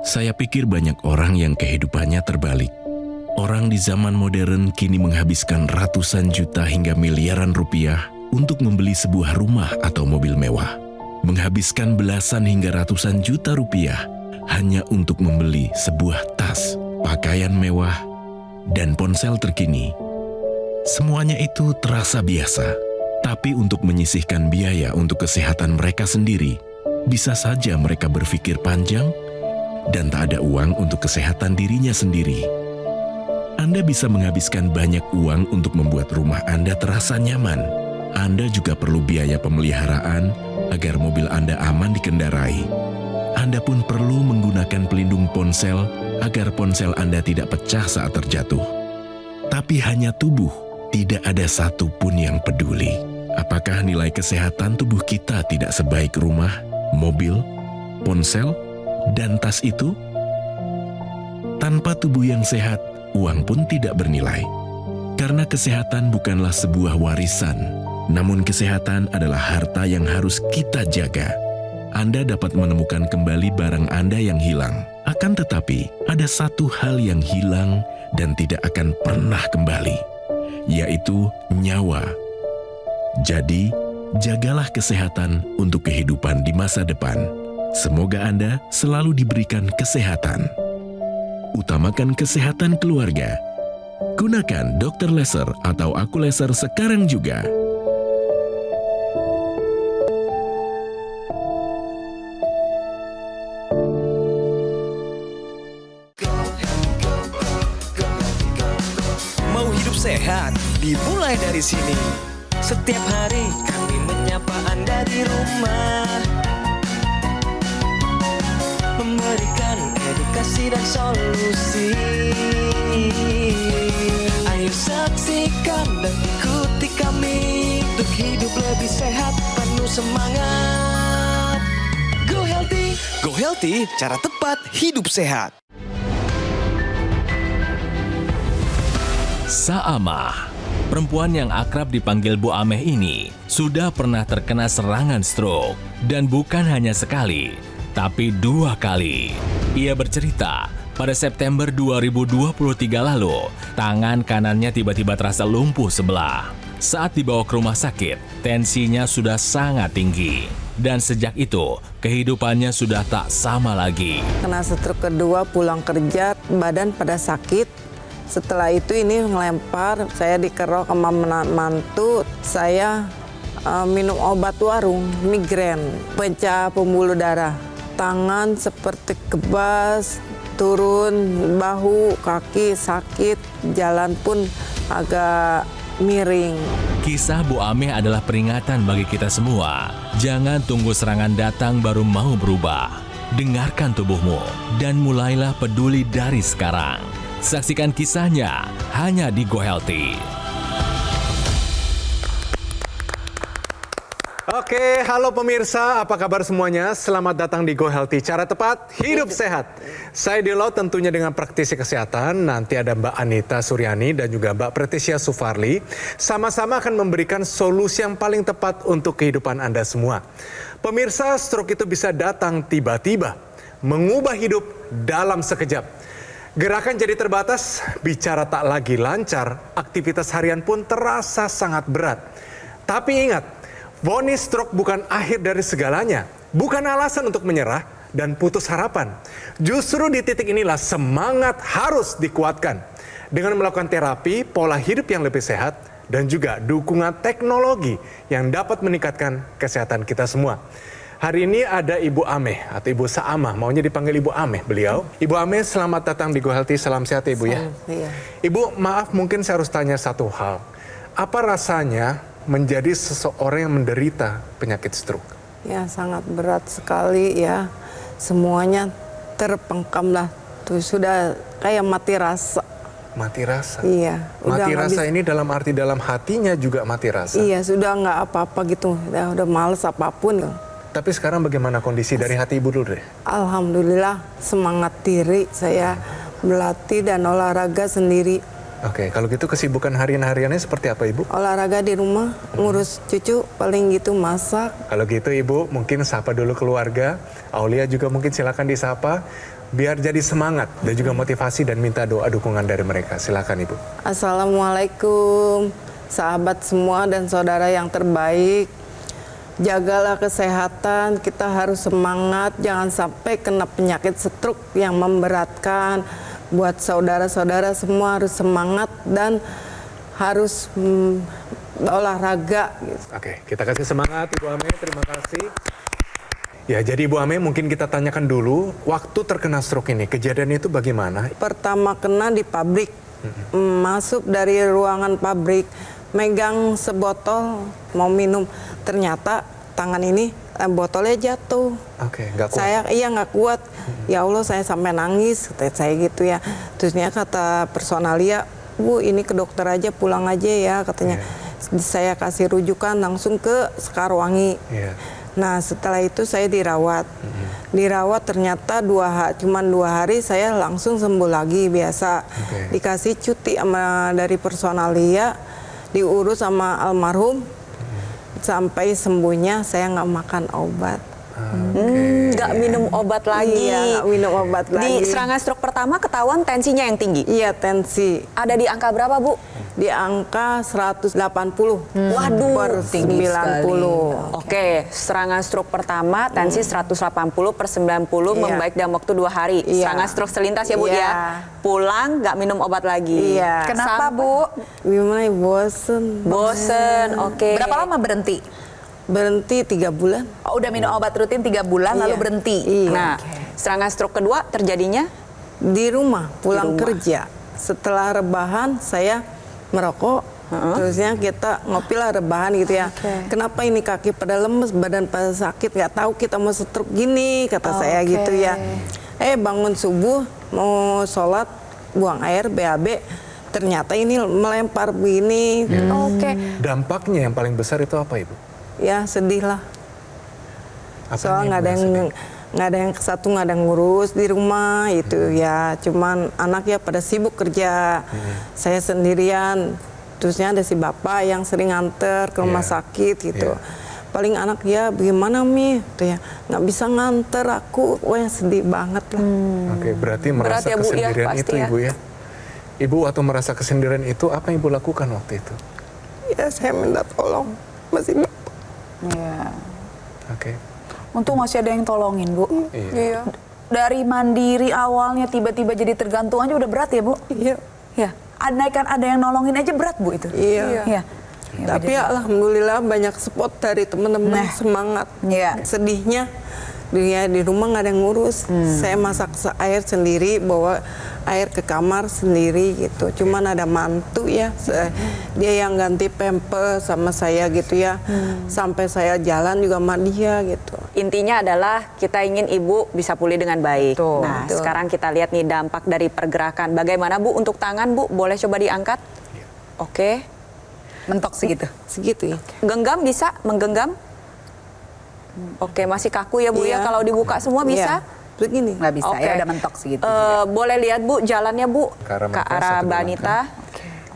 Saya pikir banyak orang yang kehidupannya terbalik. Orang di zaman modern kini menghabiskan ratusan juta hingga miliaran rupiah untuk membeli sebuah rumah atau mobil mewah. Menghabiskan belasan hingga ratusan juta rupiah hanya untuk membeli sebuah tas, pakaian mewah, dan ponsel terkini. Semuanya itu terasa biasa, tapi untuk menyisihkan biaya untuk kesehatan mereka sendiri, bisa saja mereka berpikir panjang dan tak ada uang untuk kesehatan dirinya sendiri. Anda bisa menghabiskan banyak uang untuk membuat rumah Anda terasa nyaman. Anda juga perlu biaya pemeliharaan agar mobil Anda aman dikendarai. Anda pun perlu menggunakan pelindung ponsel agar ponsel Anda tidak pecah saat terjatuh. Tapi hanya tubuh, tidak ada satupun yang peduli. Apakah nilai kesehatan tubuh kita tidak sebaik rumah, mobil, ponsel, dan tas itu? Tanpa tubuh yang sehat, uang pun tidak bernilai. Karena kesehatan bukanlah sebuah warisan, namun kesehatan adalah harta yang harus kita jaga. Anda dapat menemukan kembali barang Anda yang hilang. Akan tetapi, ada satu hal yang hilang dan tidak akan pernah kembali, yaitu nyawa. Jadi, jagalah kesehatan untuk kehidupan di masa depan. Semoga Anda selalu diberikan kesehatan. Utamakan kesehatan keluarga. Gunakan Dr. Laser atau Aku Laser sekarang juga. Mau hidup sehat, dimulai dari sini. Setiap hari kami menyapa Anda di rumah, memberikan edukasi dan solusi. Ayo saksikan dan ikuti kami untuk hidup lebih sehat, penuh semangat. Go Healthy, cara tepat hidup sehat. Saamah, perempuan yang akrab dipanggil Bu Ameh ini sudah pernah terkena serangan stroke. Dan bukan hanya sekali, tapi 2 kali. Ia bercerita, pada September 2023 lalu, tangan kanannya tiba-tiba terasa lumpuh sebelah. Saat dibawa ke rumah sakit, tensinya sudah sangat tinggi. Dan sejak itu, kehidupannya sudah tak sama lagi. Kena stroke kedua, pulang kerja, badan pada sakit. Setelah itu ini ngelempar, saya dikerok sama mantu, saya minum obat warung, migrain, pecah pembuluh darah. Tangan seperti kebas, turun, bahu, kaki sakit, jalan pun agak miring. Kisah Bu Ameh adalah peringatan bagi kita semua. Jangan tunggu serangan datang baru mau berubah. Dengarkan tubuhmu dan mulailah peduli dari sekarang. Saksikan kisahnya hanya di Go Healthy. Oke, halo pemirsa, apa kabar semuanya? Selamat datang di Go Healthy, cara tepat hidup sehat. Saya Dilo tentunya dengan praktisi kesehatan, nanti ada Mbak Anita Suryani dan juga Mbak Pretisia Sufarli. Sama-sama akan memberikan solusi yang paling tepat untuk kehidupan Anda semua. Pemirsa, stroke itu bisa datang tiba-tiba, mengubah hidup dalam sekejap. Gerakan jadi terbatas, bicara tak lagi lancar, aktivitas harian pun terasa sangat berat. Tapi ingat, vonis stroke bukan akhir dari segalanya, bukan alasan untuk menyerah dan putus harapan. Justru di titik inilah semangat harus dikuatkan. Dengan melakukan terapi, pola hidup yang lebih sehat, dan juga dukungan teknologi yang dapat meningkatkan kesehatan kita semua. Hari ini ada Ibu Ameh atau Ibu Saamah, maunya dipanggil Ibu Ameh beliau. Ibu Ameh, selamat datang di Go Healthy, salam sehat ya Ibu ya. Iya. Ibu, maaf mungkin saya harus tanya satu hal. Apa rasanya menjadi seseorang yang menderita penyakit stroke? Ya sangat berat sekali ya, semuanya terpengkam lah. Tuh sudah kayak mati rasa. Mati rasa? Iya. Mati rasa ini dalam arti dalam hatinya juga mati rasa? Iya, sudah nggak apa-apa gitu, udah males apapun. Tapi sekarang bagaimana kondisi dari hati Ibu dulu deh? Alhamdulillah semangat diri, saya berlatih dan olahraga sendiri. Oke, kalau gitu kesibukan hariannya seperti apa Ibu? Olahraga di rumah, ngurus cucu, paling gitu masak. Kalau gitu Ibu mungkin sapa dulu keluarga. Aulia juga mungkin silakan disapa. biar jadi semangat dan juga motivasi dan minta doa dukungan dari mereka. Silakan Ibu. Assalamualaikum, sahabat semua dan saudara yang terbaik. Jagalah kesehatan, kita harus semangat, jangan sampai kena penyakit stroke yang memberatkan. Buat saudara-saudara semua harus semangat dan harus olahraga. Gitu. Oke, kita kasih semangat Ibu Ame, terima kasih. Ya, jadi Ibu Ame mungkin kita tanyakan dulu, waktu terkena stroke ini, kejadian itu bagaimana? Pertama kena di pabrik, masuk dari ruangan pabrik, megang sebotol mau minum, ternyata tangan ini botolnya jatuh. Oke, nggak kuat. Saya nggak kuat. Ya Allah, saya sampai nangis, kata saya gitu ya. Terusnya kata personalia, Bu ini ke dokter aja, pulang aja ya katanya. Saya kasih rujukan langsung ke Sekarwangi. Nah setelah itu saya dirawat. Dirawat ternyata cuma 2 hari saya langsung sembuh lagi biasa. Dikasih cuti dari personalia, diurus sama almarhum. Sampai sembuhnya saya nggak makan obat. Nggak minum obat lagi. Iya, nggak minum obat lagi. Di serangan stroke pertama ketahuan tensinya yang tinggi. Iya, tensi. Ada di angka berapa, Bu? Di angka 180 Waduh, per tinggi 90. Oke, serangan stroke pertama tensi 180 per 90 membaik dalam waktu 2 hari. Iya. Serangan stroke selintas ya Bu Iya. ya. Pulang nggak minum obat lagi. Iya. Kenapa, Bu? Gimana ya, bosen. Bosen, oke. Berapa lama berhenti? Berhenti 3 bulan. Oh, udah minum obat rutin 3 bulan lalu Iya. berhenti. Iya. Nah, serangan stroke kedua terjadinya Di rumah, pulang Di rumah. kerja. Setelah rebahan saya merokok. Terusnya kita ngopi lah rebahan gitu ya. Kenapa ini kaki pada lemes, badan pada sakit, nggak tahu kita mau stroke gini, kata saya gitu ya. Bangun subuh mau sholat, buang air BAB, ternyata ini melempar begini. Oke. Dampaknya yang paling besar itu apa Ibu? Ya sedih lah. Apanya Soalnya nggak ada Ibu yang sedih? nggak ada yang satu nggak ada yang ngurus di rumah itu ya. Cuman anak ya pada sibuk kerja. Saya sendirian. Terusnya ada si bapak yang sering nganter ke rumah sakit gitu. Paling anak ya bagaimana Mi? Tuh ya nggak bisa nganter aku. Wah ya sedih banget lah. Oke, berarti merasa ya, Bu, ya, kesendirian pasti itu ya. Ibu ya. Ibu waktu merasa kesendirian itu apa yang Ibu lakukan waktu itu? Ya saya minta tolong masih bapak. Iya. Oke. Untung masih ada yang tolongin, Bu. Iya. Dari mandiri awalnya tiba-tiba jadi tergantung aja udah berat ya, Bu? Iya. Ya. Andaikan ada yang nolongin aja berat, Bu itu. Iya. Iya. Tapi ya alhamdulillah banyak support dari teman-teman, semangat. Iya. Sedihnya dia di rumah nggak ada yang ngurus. Saya masak air sendiri, bawa air ke kamar sendiri gitu. Cuman ada mantu ya, dia yang ganti pempes sama saya gitu ya. Sampai saya jalan juga sama dia gitu. Intinya adalah kita ingin Ibu bisa pulih dengan baik. Betul. Nah, Betul. sekarang kita lihat nih dampak dari pergerakan. Bagaimana Bu untuk tangan Bu? Boleh coba diangkat? Oke. Mentok segitu. Segitu ya. Genggam bisa? Menggenggam? Oke, masih kaku ya Bu ya. Iya. Kalau dibuka semua bisa? Iya. Begini. Nggak bisa Oke. ya, udah mentok segitu. Boleh lihat Bu jalannya Bu Ke arah ke Mbak arah satu Mbak langkah. Anita.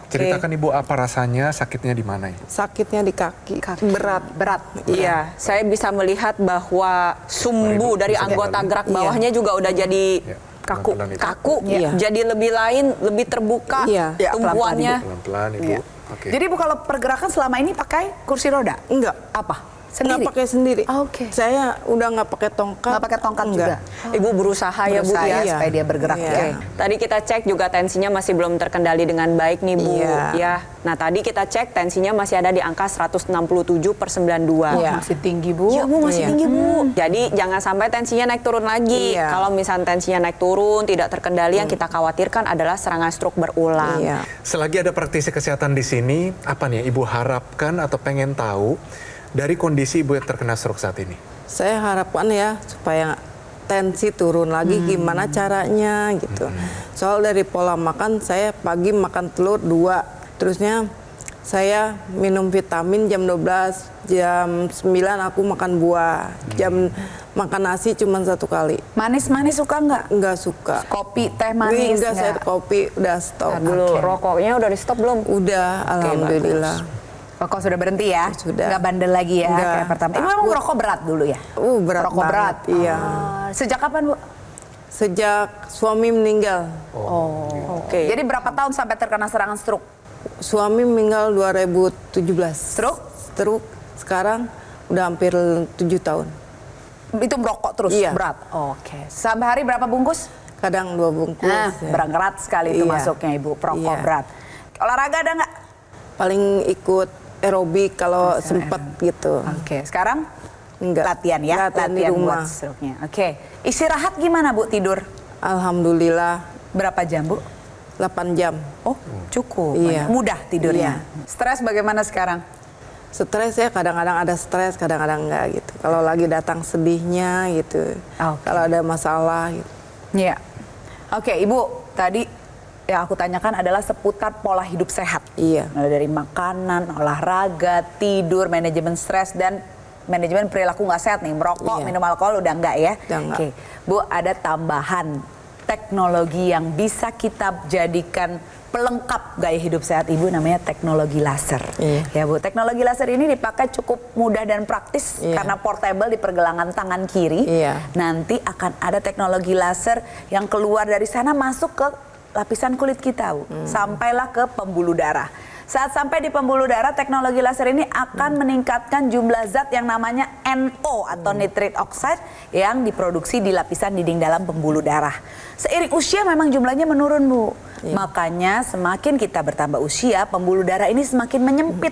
Ceritakan Ibu apa rasanya, sakitnya di mana Ibu? Sakitnya di kaki. Berat. Berat. Iya, saya bisa melihat bahwa sumbu dari bisa anggota kembali. gerak bawahnya juga udah jadi Iya, kaku, pelan-pelan Ibu. kaku, Iya. jadi lebih lain, lebih terbuka Iya. Ya, tumpuannya. Pelan-pelan Ibu. Iya. Oke. Jadi Bu kalau pergerakan selama ini pakai kursi roda? Enggak. Apa? Nggak pakai sendiri. Oke. Saya udah nggak pakai tongkat. Nggak pakai tongkat Enggak. juga? Ibu berusaha ya Bu Berusaha ya. Iya. supaya dia bergerak Iya. ya. Tadi kita cek juga tensinya masih belum terkendali dengan baik nih Bu. Iya. Ya. Nah tadi kita cek tensinya masih ada di angka 167 per 92. Iya. Masih tinggi Bu. Iya Bu masih Iya. tinggi Bu. Jadi jangan sampai tensinya naik turun lagi. Iya. Kalau misalnya tensinya naik turun tidak terkendali yang kita khawatirkan adalah serangan stroke berulang. Iya. Selagi ada praktisi kesehatan di sini, apa nih Ibu harapkan atau pengen tahu dari kondisi Ibu yang terkena stroke saat ini? Saya harapkan ya supaya tensi turun lagi gimana caranya gitu. Soal dari pola makan saya pagi makan telur 2. Terusnya saya minum vitamin jam 12, jam 9 aku makan buah. Jam makan nasi cuma 1 kali. Manis-manis suka nggak? Enggak suka. Kopi, teh manis Enggak, saya nggak? kopi udah stop. Dulu rokoknya udah di stop belum? Udah, alhamdulillah. Rokok sudah berhenti ya? Sudah. Nggak bandel lagi ya Nggak. kayak pertama. Ibu memang Takut. rokok berat dulu ya? Berat Rokok banget, berat? iya. Sejak kapan Bu? Sejak suami meninggal. Oke. Jadi berapa tahun sampai terkena serangan stroke? Suami meninggal 2017. Stroke? Stroke. Sekarang udah hampir 7 tahun. Itu merokok terus, Iya. berat. Oke. Sampai hari berapa bungkus? Kadang 2 bungkus. Nah, ya. berat sekali itu Iya. masuknya Ibu, perokok Iya. berat. Olahraga ada nggak? Paling ikut aerobik kalau sempat gitu. Oke, sekarang Enggak. latihan ya, Latihan di rumah. buat stroke-nya. Oke, istirahat gimana Bu tidur? Alhamdulillah Berapa jam Bu? 8 jam. Oh, cukup. Iya. Mudah tidurnya. Iya. Stres bagaimana sekarang? Stres ya, kadang-kadang ada stres, kadang-kadang enggak gitu. Kalau lagi datang sedihnya gitu. Oke. Kalau ada masalah gitu. Iya. Oke, Ibu, tadi yang aku tanyakan adalah seputar pola hidup sehat. Iya. Mulai dari makanan, olahraga, tidur, manajemen stres, dan manajemen perilaku nggak sehat nih. Merokok, Iya. minum alkohol udah enggak ya? Udah enggak. Oke, Bu, ada tambahan teknologi yang bisa kita jadikan pelengkap gaya hidup sehat Ibu, namanya teknologi laser. Iya. Ya Bu, teknologi laser ini dipakai cukup mudah dan praktis Iya. karena portable di pergelangan tangan kiri. Iya. Nanti akan ada teknologi laser yang keluar dari sana masuk ke lapisan kulit kita, Bu. Sampailah ke pembuluh darah. Saat sampai di pembuluh darah, teknologi laser ini akan meningkatkan jumlah zat yang namanya NO atau nitrate oxide yang diproduksi di lapisan dinding dalam pembuluh darah. Seiring usia memang jumlahnya menurun, Bu. Makanya semakin kita bertambah usia, pembuluh darah ini semakin menyempit.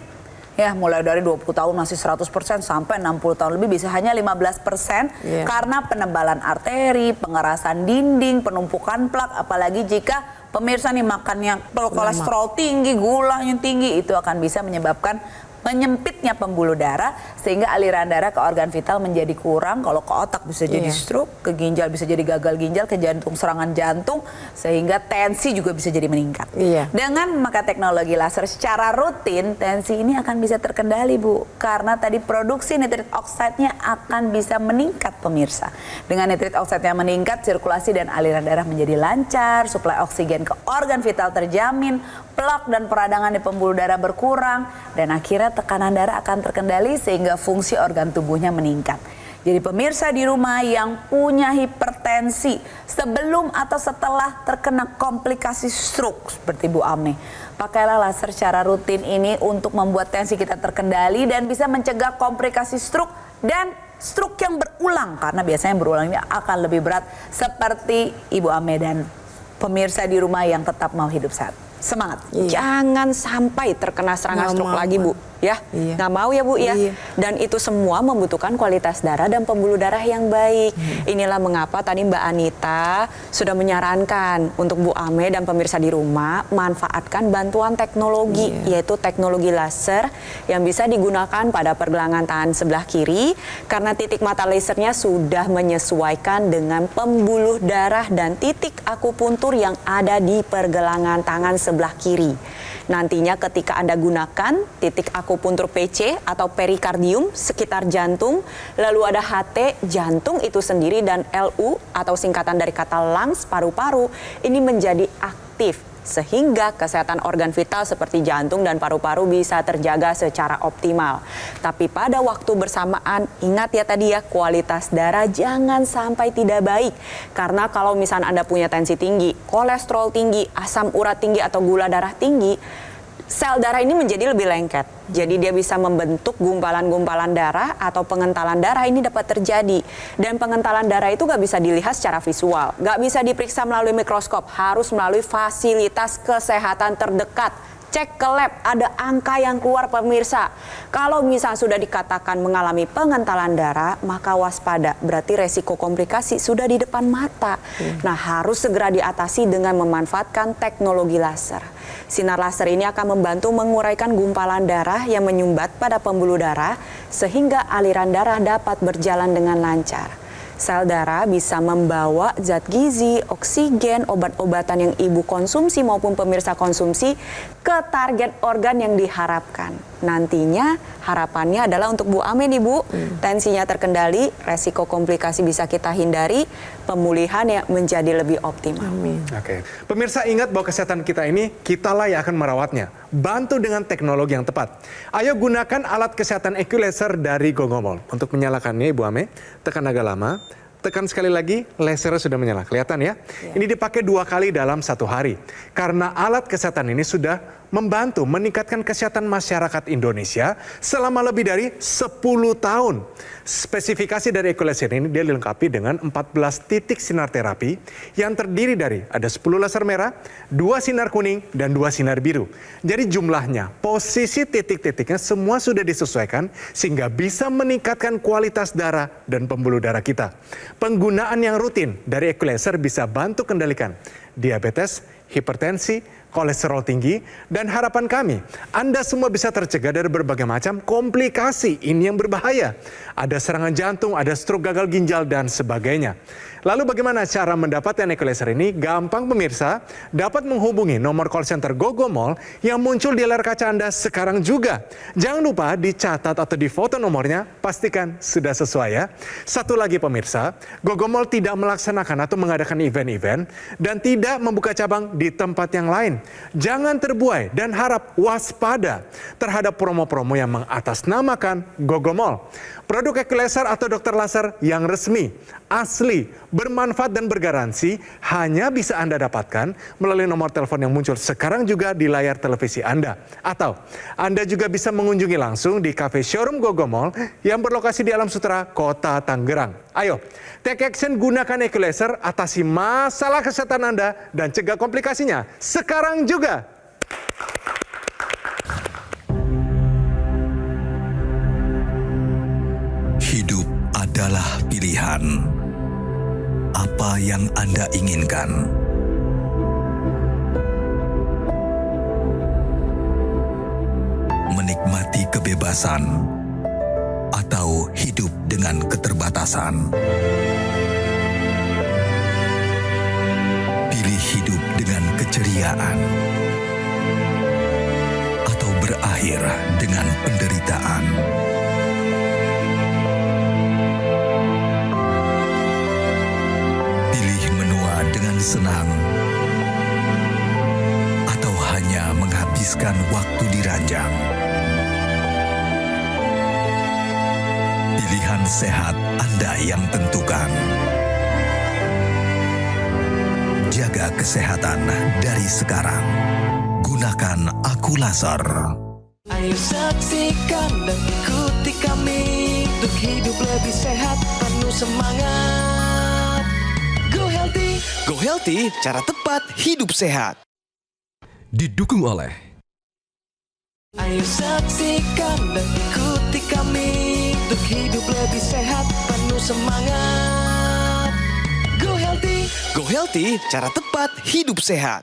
Ya, mulai dari 20 tahun masih 100% sampai 60 tahun lebih bisa hanya 15% Iya. karena penebalan arteri, pengerasan dinding, penumpukan plak, apalagi jika pemirsa nih makannya kolesterol tinggi, gulanya tinggi, itu akan bisa menyebabkan menyempitnya pembuluh darah sehingga aliran darah ke organ vital menjadi kurang. Kalau ke otak bisa jadi Iya. stroke, ke ginjal bisa jadi gagal ginjal, ke jantung serangan jantung, sehingga tensi juga bisa jadi meningkat. Iya. Dengan memakai teknologi laser secara rutin, tensi ini akan bisa terkendali, Bu. Karena tadi produksi nitrate oxide-nya akan bisa meningkat, pemirsa. Dengan nitrate oxide-nya meningkat, sirkulasi dan aliran darah menjadi lancar, suplai oksigen ke organ vital terjamin, plak dan peradangan di pembuluh darah berkurang, dan akhirnya tekanan darah akan terkendali sehingga fungsi organ tubuhnya meningkat. Jadi pemirsa di rumah yang punya hipertensi sebelum atau setelah terkena komplikasi stroke seperti Bu Ame, pakailah laser secara rutin ini untuk membuat tensi kita terkendali dan bisa mencegah komplikasi stroke dan stroke yang berulang, karena biasanya berulang ini akan lebih berat, seperti Ibu Ame dan pemirsa di rumah yang tetap mau hidup sehat. Semangat. Jangan sampai terkena serangan Nggak stroke mau, lagi, Bu. Ya, Iya. nggak mau ya, Bu ya. Iya. Dan itu semua membutuhkan kualitas darah dan pembuluh darah yang baik. Inilah mengapa tadi Mbak Anita sudah menyarankan untuk Bu Ame dan pemirsa di rumah manfaatkan bantuan teknologi, yaitu teknologi laser yang bisa digunakan pada pergelangan tangan sebelah kiri karena titik mata lasernya sudah menyesuaikan dengan pembuluh darah dan titik akupuntur yang ada di pergelangan tangan sebelah kiri. Nantinya ketika Anda gunakan titik akupuntur PC atau perikardium sekitar jantung, lalu ada HT jantung itu sendiri dan LU atau singkatan dari kata lungs paru-paru, ini menjadi aktif sehingga kesehatan organ vital seperti jantung dan paru-paru bisa terjaga secara optimal. Tapi pada waktu bersamaan, ingat ya tadi ya, kualitas darah jangan sampai tidak baik. Karena kalau misalnya Anda punya tensi tinggi, kolesterol tinggi, asam urat tinggi atau gula darah tinggi, sel darah ini menjadi lebih lengket. Jadi dia bisa membentuk gumpalan-gumpalan darah atau pengentalan darah ini dapat terjadi. Dan pengentalan darah itu nggak bisa dilihat secara visual. Nggak bisa diperiksa melalui mikroskop. Harus melalui fasilitas kesehatan terdekat. Cek ke lab, ada angka yang keluar pemirsa. Kalau misalnya sudah dikatakan mengalami pengentalan darah, maka waspada. Berarti resiko komplikasi sudah di depan mata. Nah, harus segera diatasi dengan memanfaatkan teknologi laser. Sinar laser ini akan membantu menguraikan gumpalan darah yang menyumbat pada pembuluh darah sehingga aliran darah dapat berjalan dengan lancar. Sel darah bisa membawa zat gizi, oksigen, obat-obatan yang ibu konsumsi maupun pemirsa konsumsi ke target organ yang diharapkan. Nantinya harapannya adalah untuk Bu Ame nih Bu, tensinya terkendali, resiko komplikasi bisa kita hindari, pemulihan yang menjadi lebih optimal. Oke. Pemirsa ingat bahwa kesehatan kita ini, kitalah yang akan merawatnya. Bantu dengan teknologi yang tepat. Ayo gunakan alat kesehatan EQ Laser dari Gogomol. Untuk menyalakannya Ibu Ame, tekan agak lama, tekan sekali lagi, lasernya sudah menyala. Kelihatan ya? Ini dipakai 2 kali dalam 1 hari. Karena alat kesehatan ini sudah membantu meningkatkan kesehatan masyarakat Indonesia selama lebih dari 10 tahun. Spesifikasi dari equalizer ini dia dilengkapi dengan 14 titik sinar terapi yang terdiri dari ada 10 laser merah, 2 sinar kuning, dan 2 sinar biru. Jadi jumlahnya, posisi titik-titiknya semua sudah disesuaikan sehingga bisa meningkatkan kualitas darah dan pembuluh darah kita. Penggunaan yang rutin dari equalizer bisa bantu kendalikan diabetes, hipertensi, kolesterol tinggi, dan harapan kami, Anda semua bisa tercegah dari berbagai macam komplikasi ini yang berbahaya. Ada serangan jantung, ada stroke, gagal ginjal, dan sebagainya. Lalu bagaimana cara mendapatkan equalizer ini? Gampang pemirsa, dapat menghubungi nomor call center Gogomol yang muncul di layar kaca Anda sekarang juga. Jangan lupa dicatat atau difoto nomornya, pastikan sudah sesuai ya. Satu lagi pemirsa, Gogomol tidak melaksanakan atau mengadakan event-event dan tidak membuka cabang di tempat yang lain. Jangan terbuai dan harap waspada terhadap promo-promo yang mengatasnamakan Gogomol. Produk equalizer atau dokter laser yang resmi, asli, bermanfaat dan bergaransi hanya bisa Anda dapatkan melalui nomor telepon yang muncul sekarang juga di layar televisi Anda. Atau Anda juga bisa mengunjungi langsung di cafe showroom Gogomol yang berlokasi di Alam Sutera, Kota Tangerang. Ayo, take action, gunakan equalizer, atasi masalah kesehatan Anda dan cegah komplikasinya sekarang juga. Hidup adalah pilihan. Apa yang Anda inginkan? Menikmati kebebasan atau hidup dengan keterbatasan? Pilih hidup dengan keceriaan atau berakhir dengan penderitaan? Dengan senang atau hanya menghabiskan waktu di ranjang. Pilihan sehat Anda yang tentukan. Jaga kesehatan dari sekarang. Gunakan Aku Laser. Ayo saksikan dan ikuti kami untuk hidup lebih sehat, penuh semangat. Go Healthy, cara tepat hidup sehat. Didukung oleh Ayo saksikan dan ikuti kami untuk hidup lebih sehat, penuh semangat. Go Healthy, cara tepat hidup sehat.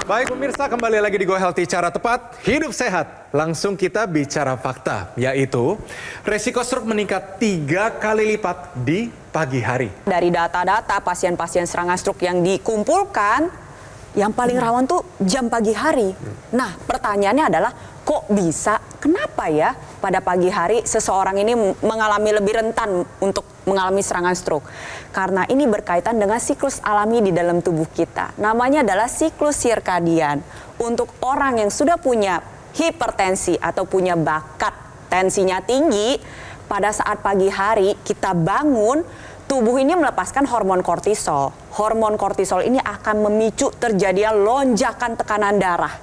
Baik pemirsa, kembali lagi di Go Healthy, cara tepat hidup sehat. Langsung kita bicara fakta, yaitu resiko stroke meningkat 3 kali lipat di pagi hari. Dari data-data pasien-pasien serangan stroke yang dikumpulkan, yang paling rawan tuh jam pagi hari. Nah, pertanyaannya adalah kok bisa? Kenapa ya pada pagi hari seseorang ini mengalami lebih rentan untuk mengalami serangan stroke? Karena ini berkaitan dengan siklus alami di dalam tubuh kita. Namanya adalah siklus sirkadian. Untuk orang yang sudah punya hipertensi atau punya bakat tensinya tinggi, pada saat pagi hari kita bangun, tubuh ini melepaskan hormon kortisol. Hormon kortisol ini akan memicu terjadinya lonjakan tekanan darah.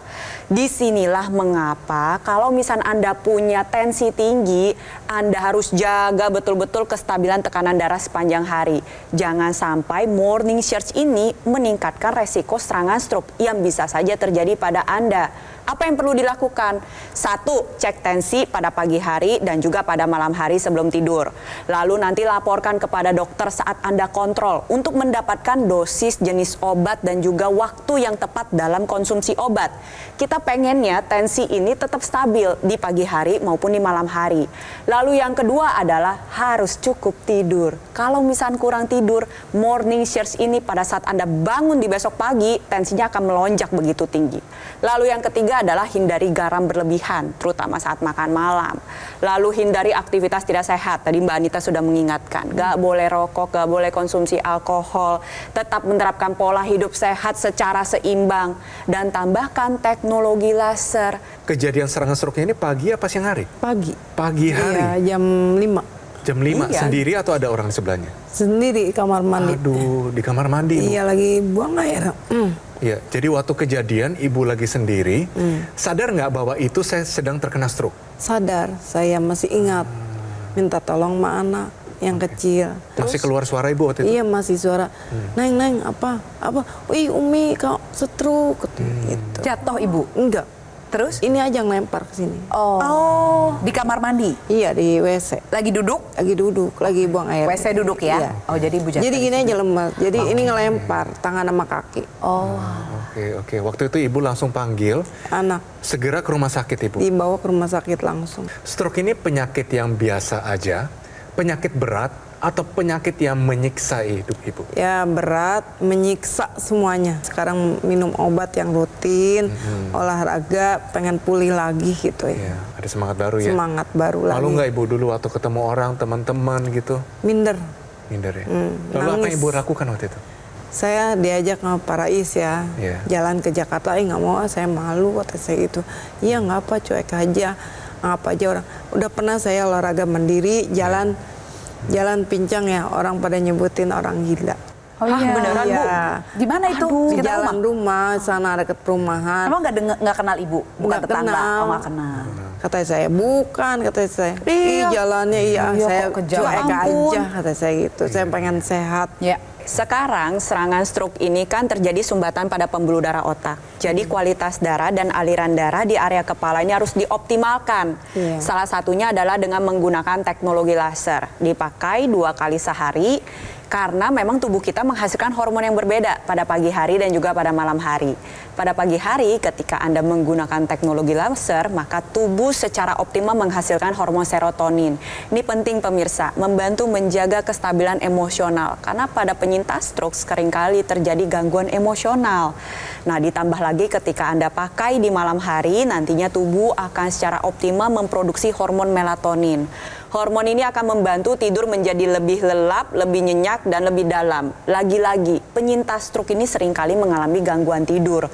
Disinilah mengapa kalau misalnya Anda punya tensi tinggi, Anda harus jaga betul-betul kestabilan tekanan darah sepanjang hari. Jangan sampai morning surge ini meningkatkan resiko serangan stroke yang bisa saja terjadi pada Anda. Apa yang perlu dilakukan? 1, cek tensi pada pagi hari dan juga pada malam hari sebelum tidur. Lalu nanti laporkan kepada dokter saat Anda kontrol untuk mendapatkan dosis, jenis obat, dan juga waktu yang tepat dalam konsumsi obat. Kita pengennya tensi ini tetap stabil di pagi hari maupun di malam hari. Lalu yang kedua adalah harus cukup tidur. Kalau misalnya kurang tidur, morning surge ini pada saat Anda bangun di besok pagi, tensinya akan melonjak begitu tinggi. Lalu yang ketiga ketiga adalah hindari garam berlebihan, terutama saat makan malam. Lalu hindari aktivitas tidak sehat. Tadi Mbak Anita sudah mengingatkan, gak boleh rokok, gak boleh konsumsi alkohol. Tetap menerapkan pola hidup sehat secara seimbang. Dan tambahkan teknologi laser. Kejadian serangan stroke ini pagi apa siang hari? Pagi. Pagi hari. Iya, jam 5. Jam 5 Iya. sendiri atau ada orang di sebelahnya? Sendiri di kamar mandi. Aduh, di kamar mandi. Bu. Iya, lagi buang air. Iya, jadi waktu kejadian ibu lagi sendiri, sadar nggak bahwa itu saya sedang terkena stroke? Sadar, saya masih ingat. Minta tolong sama anak yang kecil. Masih keluar suara ibu waktu itu? Iya, masih suara. Neng, apa? Wih, Umi, kau stroke. Gitu. Jatuh ibu. Enggak. Terus? Ini aja yang lempar ke sini. Oh, di kamar mandi. Iya, di WC. Lagi duduk? Lagi buang air. WC duduk ya? Iya. Oh, jadi ibu jatuh. Jadi gini aja lemas. Jadi ini ngelempar tangan sama kaki. Oh. Oke. Waktu itu ibu langsung panggil, Anak segera ke rumah sakit ibu. dibawa ke rumah sakit langsung. Stroke ini penyakit yang biasa aja, penyakit berat, atau penyakit yang menyiksa hidup ibu? Ya berat, menyiksa semuanya. Sekarang minum obat yang rutin, olahraga, pengen pulih lagi gitu ya. Iya, ada semangat baru ya? Semangat baru lagi. Malu nggak ibu dulu waktu ketemu orang, teman-teman gitu? Minder. Minder ya? Lalu apa nangis. yang ibu lakukan waktu itu? Saya diajak sama Pak Rais ya, Iya. jalan ke Jakarta, nggak mau, saya malu, kata saya gitu. Iya nggak apa, cuek aja, apa aja orang. Udah pernah saya olahraga mandiri, jalan pincang ya, orang pada nyebutin orang gila. Oh iya. Beneran, Bu? Iya. Di mana itu? Di Sekitar jalan rumah, sana deket perumahan. Emang nggak kenal ibu? Bukan Nggak tetangga? kenal. Oh, nggak kenal. Kata saya, bukan, kata saya. Iya. Jalannya iya, Iya, saya kok kejam. cuek Ya ampun. aja, kata saya gitu. Saya pengen sehat. Ya. Sekarang serangan stroke ini kan terjadi sumbatan pada pembuluh darah otak. Jadi kualitas darah dan aliran darah di area kepala ini harus dioptimalkan. Iya. Salah satunya adalah dengan menggunakan teknologi laser. Dipakai 2 kali sehari karena memang tubuh kita menghasilkan hormon yang berbeda pada pagi hari dan juga pada malam hari. Pada pagi hari ketika Anda menggunakan teknologi laser, maka tubuh secara optimal menghasilkan hormon serotonin. Ini penting pemirsa, membantu menjaga kestabilan emosional. Karena pada penyintas stroke seringkali terjadi gangguan emosional. Nah, ditambah lagi ketika Anda pakai di malam hari, nantinya tubuh akan secara optimal memproduksi hormon melatonin. Hormon ini akan membantu tidur menjadi lebih lelap, lebih nyenyak, dan lebih dalam. Lagi-lagi, penyintas stroke ini seringkali mengalami gangguan tidur.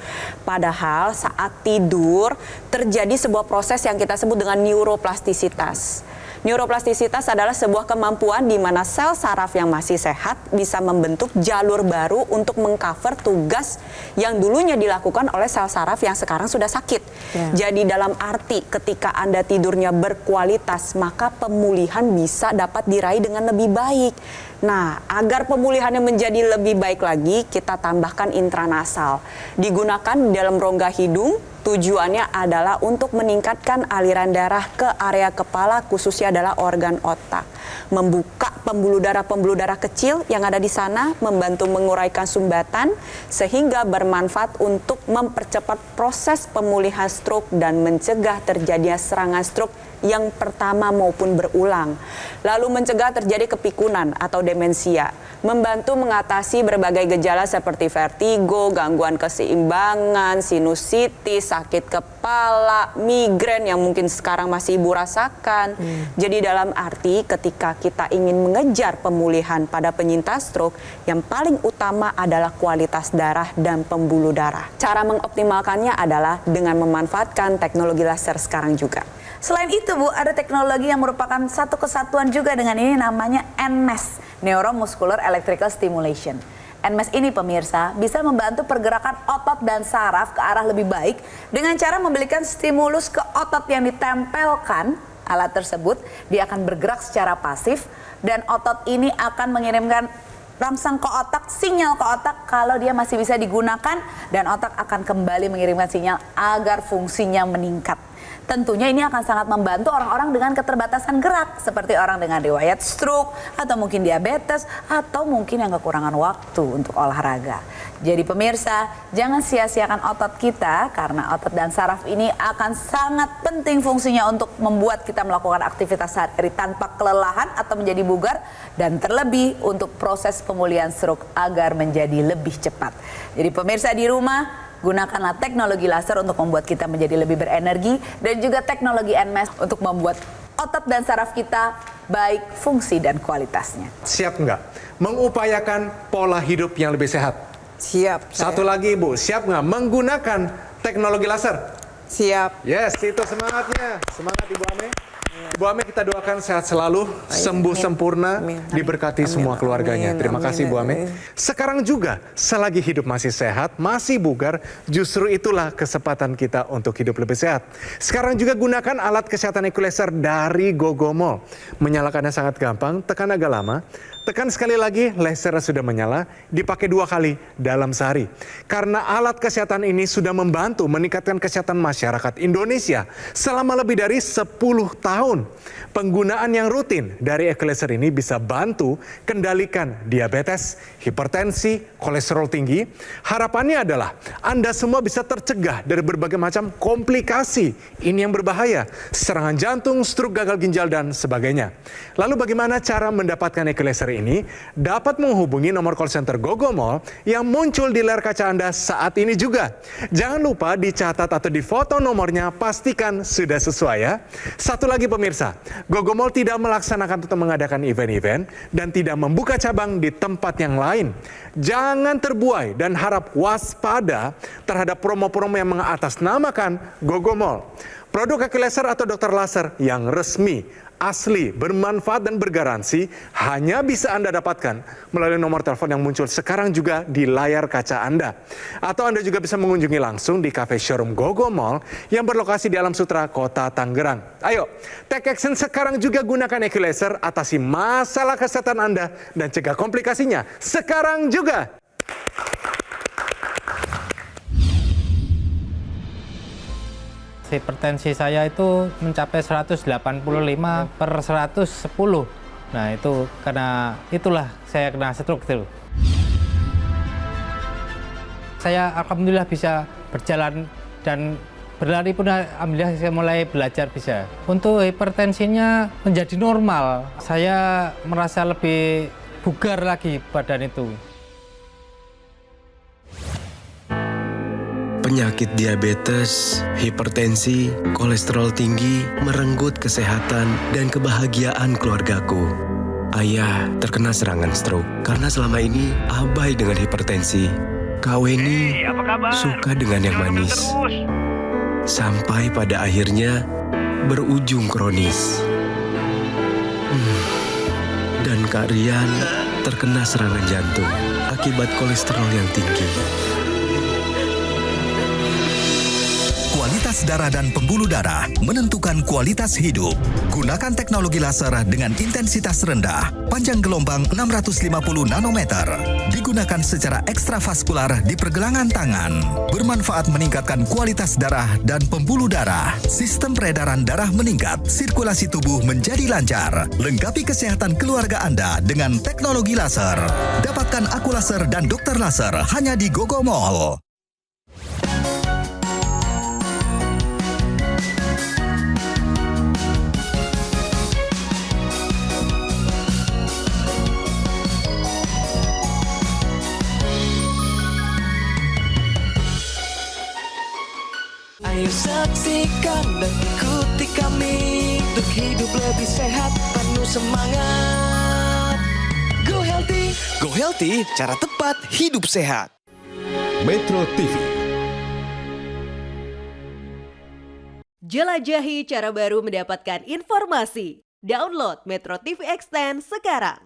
Padahal saat tidur terjadi sebuah proses yang kita sebut dengan neuroplastisitas. Neuroplastisitas adalah sebuah kemampuan di mana sel saraf yang masih sehat bisa membentuk jalur baru untuk mengcover tugas yang dulunya dilakukan oleh sel saraf yang sekarang sudah sakit. Ya. Jadi dalam arti ketika Anda tidurnya berkualitas, maka pemulihan bisa dapat diraih dengan lebih baik. Nah, agar pemulihannya menjadi lebih baik lagi, kita tambahkan intranasal. Digunakan di dalam rongga hidung, tujuannya adalah untuk meningkatkan aliran darah ke area kepala, khususnya adalah organ otak. Membuka pembuluh darah kecil yang ada di sana, membantu menguraikan sumbatan, sehingga bermanfaat untuk mempercepat proses pemulihan stroke dan mencegah terjadinya serangan stroke yang pertama maupun berulang. Lalu mencegah terjadi kepikunan atau demensia, membantu mengatasi berbagai gejala seperti vertigo, gangguan keseimbangan, sinusitis, sakit kepala, migrain yang mungkin sekarang masih ibu rasakan. Jadi dalam arti ketika kita ingin mengejar pemulihan pada penyintas stroke, yang paling utama adalah kualitas darah dan pembuluh darah. Cara mengoptimalkannya adalah dengan memanfaatkan teknologi laser sekarang juga. Selain itu Bu, ada teknologi yang merupakan satu kesatuan juga dengan ini, namanya NMES, Neuromuscular Electrical Stimulation. NMES ini pemirsa bisa membantu pergerakan otot dan saraf ke arah lebih baik dengan cara memberikan stimulus ke otot yang ditempelkan. Alat tersebut dia akan bergerak secara pasif dan otot ini akan mengirimkan rangsang ke otak, sinyal ke otak kalau dia masih bisa digunakan, dan otak akan kembali mengirimkan sinyal agar fungsinya meningkat. Tentunya ini akan sangat membantu orang-orang dengan keterbatasan gerak, seperti orang dengan riwayat stroke, atau mungkin diabetes, atau mungkin yang kekurangan waktu untuk olahraga. Jadi pemirsa, jangan sia-siakan otot kita, karena otot dan saraf ini akan sangat penting fungsinya untuk membuat kita melakukan aktivitas sehari-hari tanpa kelelahan atau menjadi bugar, dan terlebih untuk proses pemulihan stroke agar menjadi lebih cepat. Jadi pemirsa di rumah, Gunakanlah teknologi laser untuk membuat kita menjadi lebih berenergi dan juga teknologi NMAS untuk membuat otot dan saraf kita baik fungsi dan kualitasnya. Siap nggak mengupayakan pola hidup yang lebih sehat? Siap. Satu lagi Ibu, siap nggak menggunakan teknologi laser? Siap. Yes, itu semangatnya. Semangat Ibu Ame. Ibu Ame kita doakan sehat selalu, sembuh sempurna, diberkati semua keluarganya. Terima kasih Ibu Ame. Sekarang juga selagi hidup masih sehat, masih bugar, justru itulah kesempatan kita untuk hidup lebih sehat. Sekarang juga gunakan alat kesehatan equalizer dari Gogomol. Menyalakannya sangat gampang, tekan agak lama. Tekan sekali lagi, lasernya sudah menyala, dipakai 2 kali dalam sehari. Karena alat kesehatan ini sudah membantu meningkatkan kesehatan masyarakat Indonesia selama lebih dari 10 tahun. Penggunaan yang rutin dari equalizer ini bisa bantu kendalikan diabetes, hipertensi, kolesterol tinggi. Harapannya adalah Anda semua bisa tercegah dari berbagai macam komplikasi. Ini yang berbahaya, serangan jantung, stroke, gagal ginjal, dan sebagainya. Lalu bagaimana cara mendapatkan equalizer ini? Dapat menghubungi nomor call center Gogomol yang muncul di layar kaca Anda saat ini juga. Jangan lupa dicatat atau difoto nomornya, pastikan sudah sesuai ya. Satu lagi pemirsa, Gogomol tidak melaksanakan atau mengadakan event-event dan tidak membuka cabang di tempat yang lain. Jangan terbuai dan harap waspada terhadap promo-promo yang mengatasnamakan Gogomol. Produk equalizer atau dokter laser yang resmi, asli, bermanfaat dan bergaransi hanya bisa Anda dapatkan melalui nomor telepon yang muncul sekarang juga di layar kaca Anda. Atau Anda juga bisa mengunjungi langsung di cafe showroom Gogomol yang berlokasi di Alam Sutra, Kota Tangerang. Ayo, take action sekarang juga, gunakan equalizer, atasi masalah kesehatan Anda dan cegah komplikasinya sekarang juga. Hipertensi saya itu mencapai 185/110. Nah itu karena itulah saya kena stroke itu. Saya alhamdulillah bisa berjalan dan berlari pun alhamdulillah saya mulai belajar bisa. Untuk hipertensinya menjadi normal. Saya merasa lebih bugar lagi badan itu. Penyakit diabetes, hipertensi, kolesterol tinggi merenggut kesehatan dan kebahagiaan keluargaku. Ayah terkena serangan stroke karena selama ini abai dengan hipertensi. Kak Weni suka dengan yang manis. Sampai pada akhirnya berujung kronis. Dan Kak Rian terkena serangan jantung akibat kolesterol yang tinggi. Kualitas darah dan pembuluh darah menentukan kualitas hidup. Gunakan teknologi laser dengan intensitas rendah, panjang gelombang 650 nanometer. Digunakan secara ekstravaskular di pergelangan tangan. Bermanfaat meningkatkan kualitas darah dan pembuluh darah. Sistem peredaran darah meningkat, sirkulasi tubuh menjadi lancar. Lengkapi kesehatan keluarga Anda dengan teknologi laser. Dapatkan aku laser dan dokter laser hanya di Gogomol. Ayo saksikan dan ikuti kami untuk hidup lebih sehat, penuh semangat. Go Healthy. Go Healthy, cara tepat hidup sehat. Metro TV. Jelajahi cara baru mendapatkan informasi. Download Metro TV Extend sekarang.